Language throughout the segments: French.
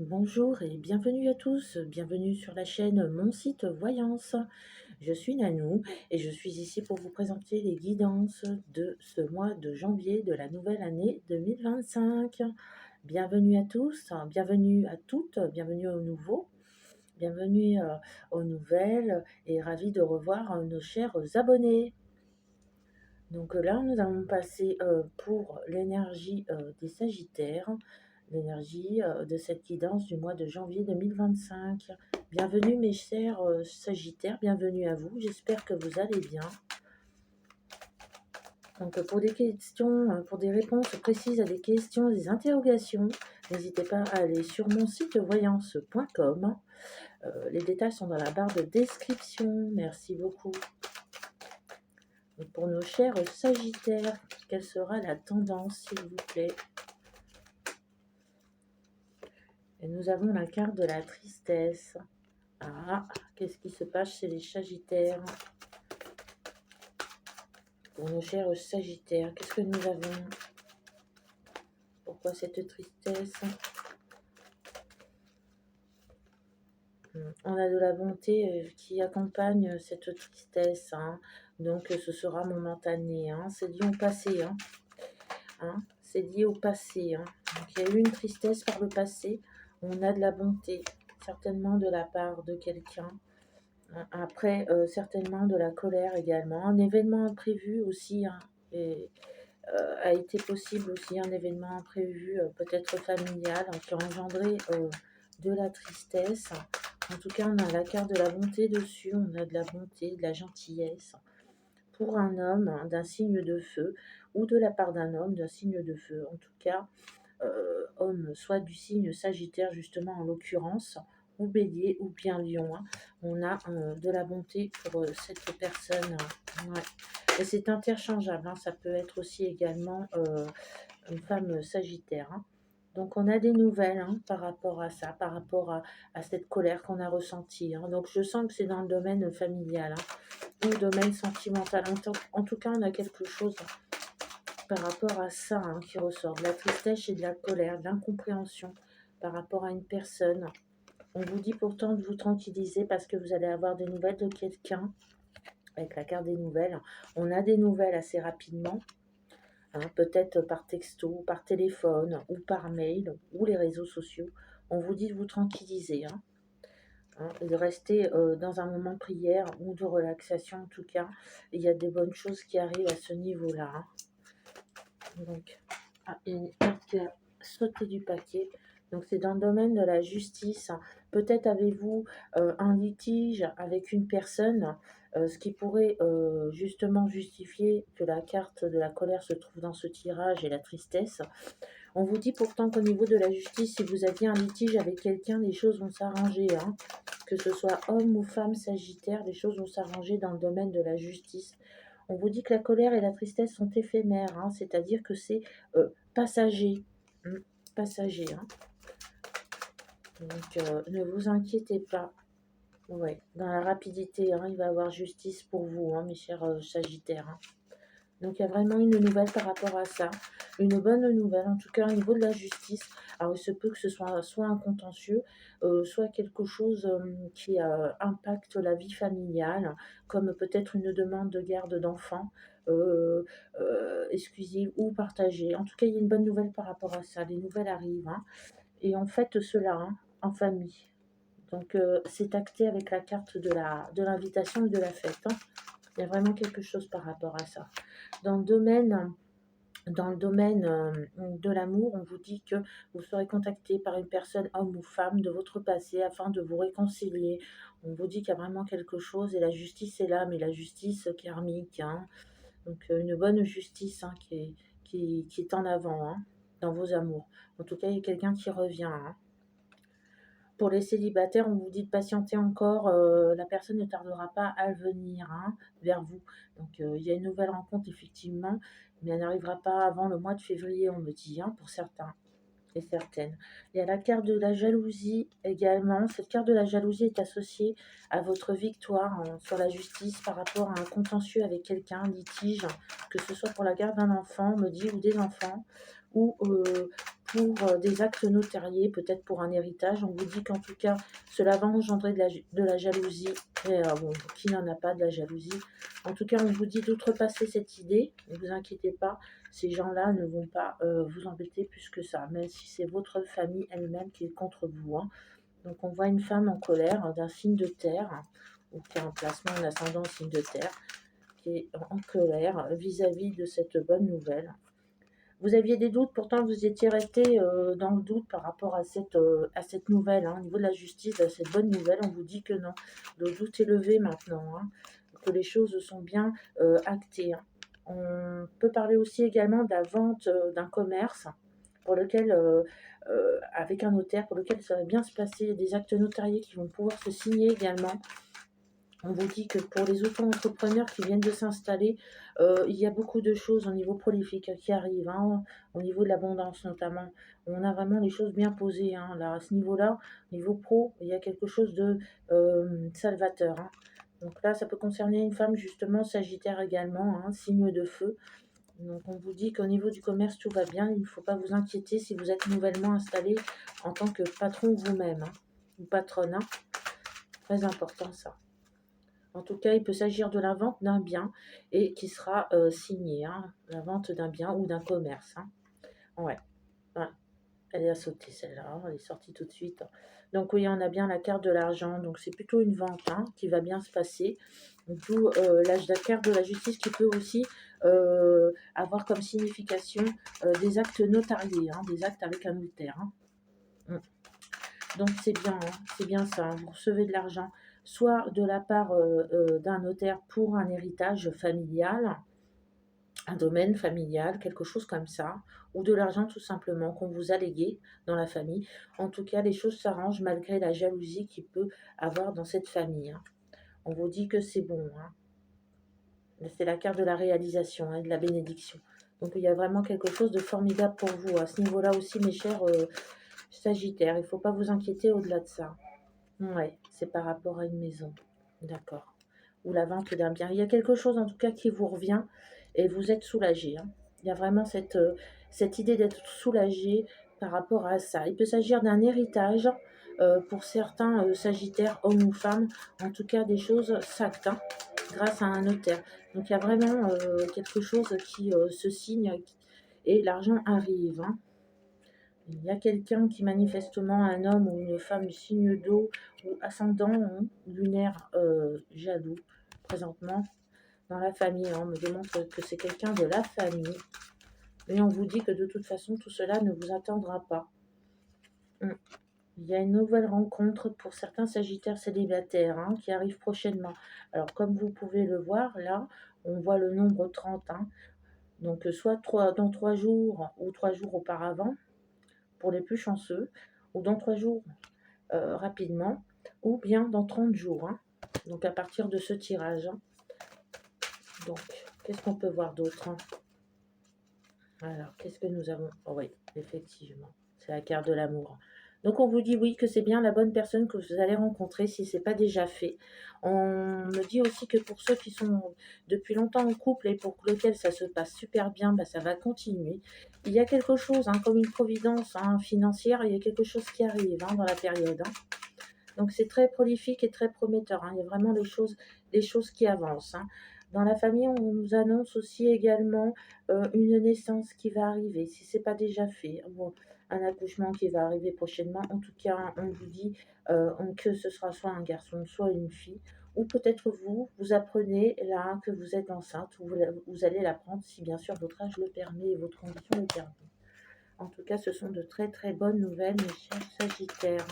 Bonjour et bienvenue à tous, bienvenue sur la chaîne Mon Site Voyance. Je suis Nanou et je suis ici pour vous présenter les guidances de ce mois de janvier de la nouvelle année 2025. Bienvenue à tous, bienvenue à toutes, bienvenue aux nouveaux, bienvenue aux nouvelles et ravi de revoir nos chers abonnés. Donc là, nous allons passer pour l'énergie des Sagittaires, l'énergie de cette guidance du mois de janvier 2025. Bienvenue mes chers Sagittaires, bienvenue à vous, j'espère que vous allez bien. Donc pour des questions, pour des réponses précises à des questions, des interrogations, n'hésitez pas à aller sur mon site voyance.com. Les détails sont dans la barre de description. Merci beaucoup. Pour nos chers Sagittaires, quelle sera la tendance, s'il vous plaît? Et nous avons la carte de la tristesse. Ah, qu'est-ce qui se passe chez les Sagittaires? Pour nos chers Sagittaires, qu'est-ce que nous avons? Pourquoi cette tristesse? On a de la bonté qui accompagne cette tristesse, hein. Donc ce sera momentané, hein. C'est lié au passé, hein. C'est lié au passé, hein. Donc il y a eu une tristesse par le passé, on a de la bonté, certainement de la part de quelqu'un. Après, certainement de la colère également. Un événement imprévu aussi, hein, a été possible aussi, un événement imprévu, peut-être familial, hein, qui a engendré de la tristesse. En tout cas, on a la carte de la bonté dessus, on a de la bonté, de la gentillesse. Pour un homme, hein, d'un signe de feu, ou de la part d'un homme d'un signe de feu. En tout cas, homme, soit du signe Sagittaire, justement, en l'occurrence, ou Bélier, ou bien Lion, hein. On a de la bonté pour cette personne. Ouais. Et c'est interchangeable, hein. Ça peut être aussi également une femme Sagittaire, hein. Donc on a des nouvelles, hein, par rapport à ça, par rapport à cette colère qu'on a ressentie, hein. Donc je sens que c'est dans le domaine familial, hein, ou domaine sentimental. En tout cas, on a quelque chose par rapport à ça, hein, qui ressort. De la tristesse et de la colère, de l'incompréhension par rapport à une personne. On vous dit pourtant de vous tranquilliser parce que vous allez avoir des nouvelles de quelqu'un. Avec la carte des nouvelles, on a des nouvelles assez rapidement, hein, peut-être par texto, par téléphone, ou par mail, ou les réseaux sociaux. On vous dit de vous tranquilliser, et de rester dans un moment de prière ou de relaxation en tout cas. Il y a des bonnes choses qui arrivent à ce niveau-là, hein. Donc, il y a une carte qui a sauté du paquet. Donc, c'est dans le domaine de la justice. Peut-être avez-vous un litige avec une personne, ce qui pourrait justement justifier que la carte de la colère se trouve dans ce tirage et la tristesse. On vous dit pourtant qu'au niveau de la justice, si vous aviez un litige avec quelqu'un, les choses vont s'arranger, hein. Que ce soit homme ou femme Sagittaire, les choses vont s'arranger dans le domaine de la justice. On vous dit que la colère et la tristesse sont éphémères, hein, c'est-à-dire que c'est passager. Passager, hein. Donc ne vous inquiétez pas. Ouais, dans la rapidité, hein, il va y avoir justice pour vous, hein, mes chers Sagittaires, hein. Donc il y a vraiment une nouvelle par rapport à ça. Une bonne nouvelle, en tout cas au niveau de la justice. Alors il se peut que ce soit un contentieux, soit quelque chose qui impacte la vie familiale, comme peut-être une demande de garde d'enfants, exclusive ou partagée. En tout cas, il y a une bonne nouvelle par rapport à ça. Les nouvelles arrivent, hein, et on fête cela, hein, en famille. Donc c'est acté avec la carte de l'invitation et de la fête, hein. Il y a vraiment quelque chose par rapport à ça. Dans le domaine, de l'amour, on vous dit que vous serez contacté par une personne, homme ou femme, de votre passé afin de vous réconcilier. On vous dit qu'il y a vraiment quelque chose et la justice est là, mais la justice karmique, hein. Donc une bonne justice, hein, qui est en avant, hein, dans vos amours. En tout cas, il y a quelqu'un qui revient, hein. Pour les célibataires, on vous dit de patienter encore, la personne ne tardera pas à venir, hein, vers vous. Donc il y a une nouvelle rencontre effectivement, mais elle n'arrivera pas avant le mois de février, on me dit, hein, pour certains et certaines. Il y a la carte de la jalousie également. Cette carte de la jalousie est associée à votre victoire, hein, sur la justice par rapport à un contentieux avec quelqu'un, un litige, que ce soit pour la garde d'un enfant, on me dit, ou des enfants, ou pour des actes notariés, peut-être pour un héritage. On vous dit qu'en tout cas, cela va engendrer de la jalousie. Et bon, qui n'en a pas de la jalousie? En tout cas, on vous dit d'outrepasser cette idée. Ne vous inquiétez pas, ces gens-là ne vont pas vous embêter plus que ça, même si c'est votre famille elle-même qui est contre vous, hein. Donc on voit une femme en colère d'un signe de terre, ou qui a un placement, un ascendant signe de terre, qui est en colère vis-à-vis de cette bonne nouvelle. Vous aviez des doutes, pourtant vous étiez resté dans le doute par rapport à cette nouvelle, hein. Au niveau de la justice, à cette bonne nouvelle, on vous dit que non. Le doute est levé maintenant, hein, que les choses sont bien actées, hein. On peut parler aussi également de la vente d'un commerce pour lequel, avec un notaire, pour lequel ça va bien se passer. Il y a des actes notariés qui vont pouvoir se signer également. On vous dit que pour les auto-entrepreneurs qui viennent de s'installer, il y a beaucoup de choses au niveau prolifique qui arrivent, hein, au niveau de l'abondance notamment. On a vraiment les choses bien posées, hein, là, à ce niveau-là, niveau pro, il y a quelque chose de salvateur, hein. Donc là, ça peut concerner une femme justement, Sagittaire également, hein, signe de feu. Donc on vous dit qu'au niveau du commerce, tout va bien. Il ne faut pas vous inquiéter si vous êtes nouvellement installé en tant que patron vous-même, hein, ou patronne, hein. Très important ça. En tout cas, il peut s'agir de la vente d'un bien et qui sera signé, hein, la vente d'un bien ou d'un commerce, hein. Ouais. Ouais. Elle est à sauter celle-là, hein, elle est sortie tout de suite. Donc oui, on a bien la carte de l'argent, donc c'est plutôt une vente, hein, qui va bien se passer. D'où la carte de la justice qui peut aussi avoir comme signification des actes notariés, hein, des actes avec un notaire, hein. Donc c'est bien ça, hein. Vous recevez de l'argent, soit de la part d'un notaire pour un héritage familial, un domaine familial, quelque chose comme ça, ou de l'argent tout simplement qu'on vous a légué dans la famille. En tout cas, les choses s'arrangent malgré la jalousie qu'il peut avoir dans cette famille, hein. On vous dit que c'est bon, hein. C'est la carte de la réalisation, hein, de la bénédiction. Donc il y a vraiment quelque chose de formidable pour vous. À ce niveau-là aussi, mes chers Sagittaires, il ne faut pas vous inquiéter au-delà de ça. Ouais, c'est par rapport à une maison. D'accord. Ou la vente d'un bien. Il y a quelque chose en tout cas qui vous revient et vous êtes soulagé, hein. Il y a vraiment cette idée d'être soulagé par rapport à ça. Il peut s'agir d'un héritage pour certains Sagittaires, hommes ou femmes. En tout cas, des choses s'actent, hein, grâce à un notaire. Donc il y a vraiment quelque chose qui se signe et l'argent arrive, hein. Il y a quelqu'un qui manifestement, un homme ou une femme du signe d'eau ou ascendant lunaire jaloux présentement dans la famille. On me démontre que c'est quelqu'un de la famille. Mais on vous dit que de toute façon, tout cela ne vous attendra pas. Il y a une nouvelle rencontre pour certains Sagittaires célibataires, hein, qui arrive prochainement. Alors, comme vous pouvez le voir, là, on voit le nombre 30, hein. Donc, soit dans 3 jours ou 3 jours auparavant, pour les plus chanceux, ou dans 3 jours rapidement, ou bien dans 30 jours, hein. Donc, à partir de ce tirage, hein. Donc, qu'est-ce qu'on peut voir d'autre, hein? Alors, qu'est-ce que nous avons? Oh oui, effectivement, c'est la carte de l'amour. Donc, on vous dit oui, que c'est bien la bonne personne que vous allez rencontrer si ce n'est pas déjà fait. On me dit aussi que pour ceux qui sont depuis longtemps en couple et pour lesquels ça se passe super bien, bah, ça va continuer. Il y a quelque chose, hein, comme une providence, hein, financière, il y a quelque chose qui arrive, hein, dans la période, hein. Donc, c'est très prolifique et très prometteur, hein. Il y a vraiment des choses qui avancent, hein. Dans la famille, on nous annonce aussi également une naissance qui va arriver, si ce n'est pas déjà fait. Bon, un accouchement qui va arriver prochainement. En tout cas, on vous dit que ce sera soit un garçon, soit une fille. Ou peut-être vous apprenez là que vous êtes enceinte, ou vous allez l'apprendre si bien sûr votre âge le permet et votre condition le permet. En tout cas, ce sont de très très bonnes nouvelles, mes chers Sagittaires.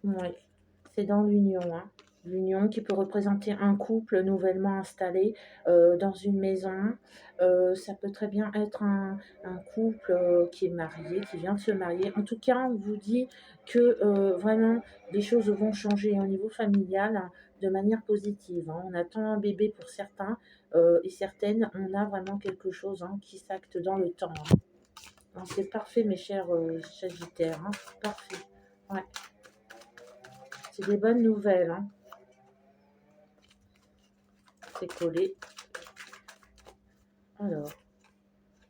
Oui, c'est dans l'union, hein. L'union qui peut représenter un couple nouvellement installé dans une maison. Ça peut très bien être un couple qui est marié, qui vient de se marier. En tout cas, on vous dit que vraiment les choses vont changer au niveau familial, hein, de manière positive, hein. On attend un bébé pour certains et certaines. On a vraiment quelque chose, hein, qui s'acte dans le temps, hein. Donc, c'est parfait, mes chers Sagittaires, hein. Parfait. Ouais. C'est des bonnes nouvelles, hein. C'est collé. Alors,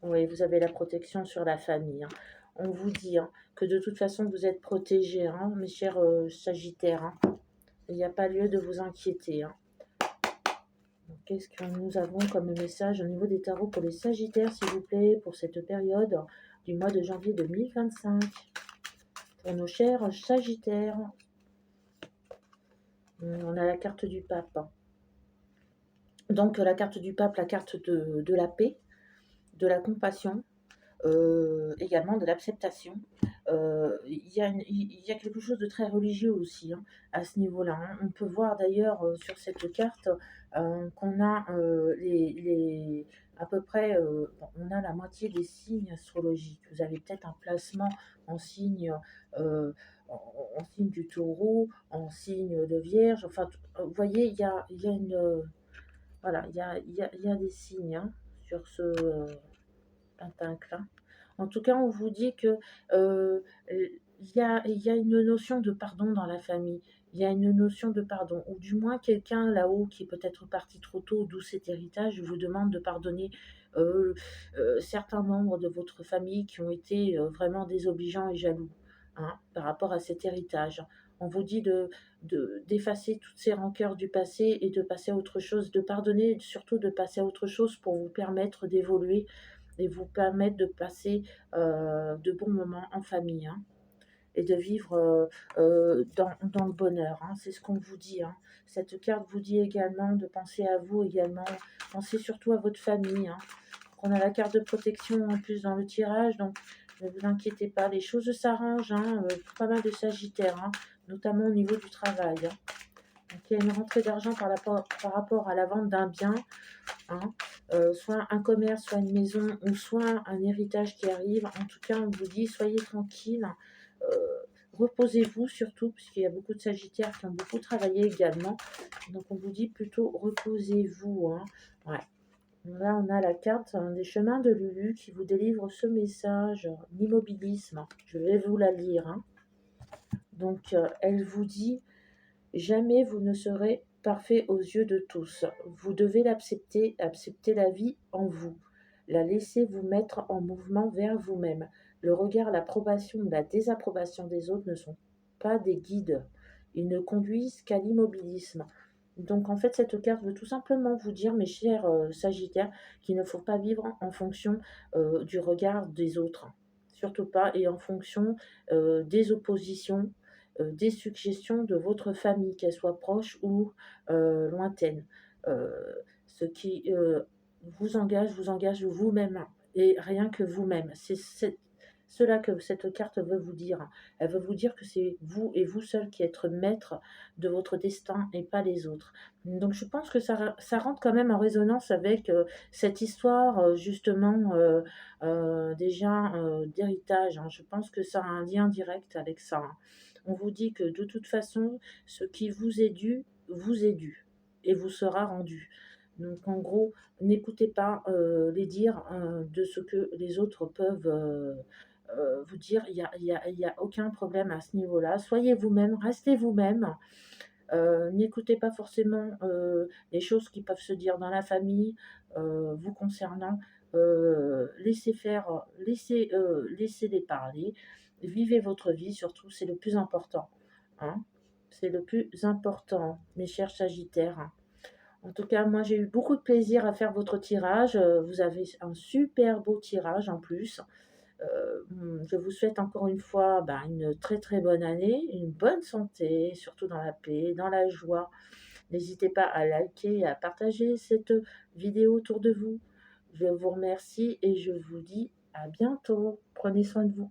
Oui, vous avez la protection sur la famille, hein. On vous dit, hein, que de toute façon vous êtes protégés, hein, mes chers, sagittaires, hein. Il n'y a pas lieu de vous inquiéter, hein. Donc qu'est-ce que nous avons comme message au niveau des tarots pour les sagittaires, s'il vous plaît, pour cette période du mois de janvier 2025? Pour nos chers sagittaires, on a la carte du pape, hein. Donc la carte du pape, la carte de la paix, de la compassion, également de l'acceptation. Il y a quelque chose de très religieux aussi, hein, à ce niveau-là, hein. On peut voir d'ailleurs, sur cette carte, qu'on a, à peu près, bon, on a la moitié des signes astrologiques. Vous avez peut-être un placement en signe, heu, en signe du Taureau, en signe de Vierge, enfin, vous voyez, il y a une, voilà, il y a des signes, hein, sur ce, pentacle, hein. En tout cas, on vous dit que, il y a une notion de pardon dans la famille. Il y a une notion de pardon, ou du moins quelqu'un là-haut qui est peut-être parti trop tôt, d'où cet héritage, vous demande de pardonner, heu certains membres de votre famille qui ont été, vraiment désobligeants et jaloux, hein, par rapport à cet héritage. On vous dit d'effacer toutes ces rancœurs du passé et de passer à autre chose, de pardonner, surtout de passer à autre chose pour vous permettre d'évoluer et vous permettre de passer, de bons moments en famille, hein, et de vivre, dans le bonheur, hein. C'est ce qu'on vous dit, hein. Cette carte vous dit également de penser à vous également, pensez surtout à votre famille, hein. On a la carte de protection en plus dans le tirage, donc ne vous inquiétez pas, les choses s'arrangent, hein, pour pas mal de sagittaires, hein, notamment au niveau du travail, hein. Donc il y a une rentrée d'argent par rapport à la vente d'un bien, hein, soit un commerce, soit une maison, ou soit un héritage qui arrive. En tout cas, on vous dit: «Soyez tranquille, heu, reposez-vous surtout», puisqu'il y a beaucoup de sagittaires qui ont beaucoup travaillé également. Donc on vous dit plutôt: «Reposez-vous», hein. Ouais. Là, on a la carte, des chemins de Lulu qui vous délivre ce message, l'immobilisme. Je vais vous la lire, hein. Donc, elle vous dit: «Jamais vous ne serez parfait aux yeux de tous. Vous devez l'accepter, accepter la vie en vous, la laisser vous mettre en mouvement vers vous-même. Le regard, l'approbation ou la désapprobation des autres ne sont pas des guides. Ils ne conduisent qu'à l'immobilisme». Donc en fait, cette carte veut tout simplement vous dire, mes chers, sagittaires, qu'il ne faut pas vivre en fonction, du regard des autres. Surtout pas, et en fonction, des oppositions, des suggestions de votre famille, qu'elles soient proches ou, lointaines. Heu, Ce qui, vous engage vous-même, et rien que vous-même. C'est cela que cette carte veut vous dire. Elle veut vous dire que c'est vous et vous seul qui êtes maître de votre destin et pas les autres. Donc je pense que ça rentre quand même en résonance avec, cette histoire, justement, déjà, d'héritage, hein. Je pense que ça a un lien direct avec ça, hein. On vous dit que de toute façon, ce qui vous est dû et vous sera rendu. Donc en gros, n'écoutez pas, les dires, de ce que les autres peuvent, vous dire. Il y a aucun problème à ce niveau-là. Soyez vous-même, restez vous-même. N'écoutez pas forcément, les choses qui peuvent se dire dans la famille, vous concernant. Laissez faire, laissez-les parler. Vivez votre vie surtout, c'est le plus important, hein. C'est le plus important, mes chers sagittaires, hein. En tout cas, moi, j'ai eu beaucoup de plaisir à faire votre tirage, vous avez un super beau tirage en plus. Je vous souhaite encore une fois, ben, une très, très bonne année, une bonne santé, surtout dans la paix, dans la joie. N'hésitez pas à liker et à partager cette vidéo autour de vous. Je vous remercie et je vous dis à bientôt. Prenez soin de vous.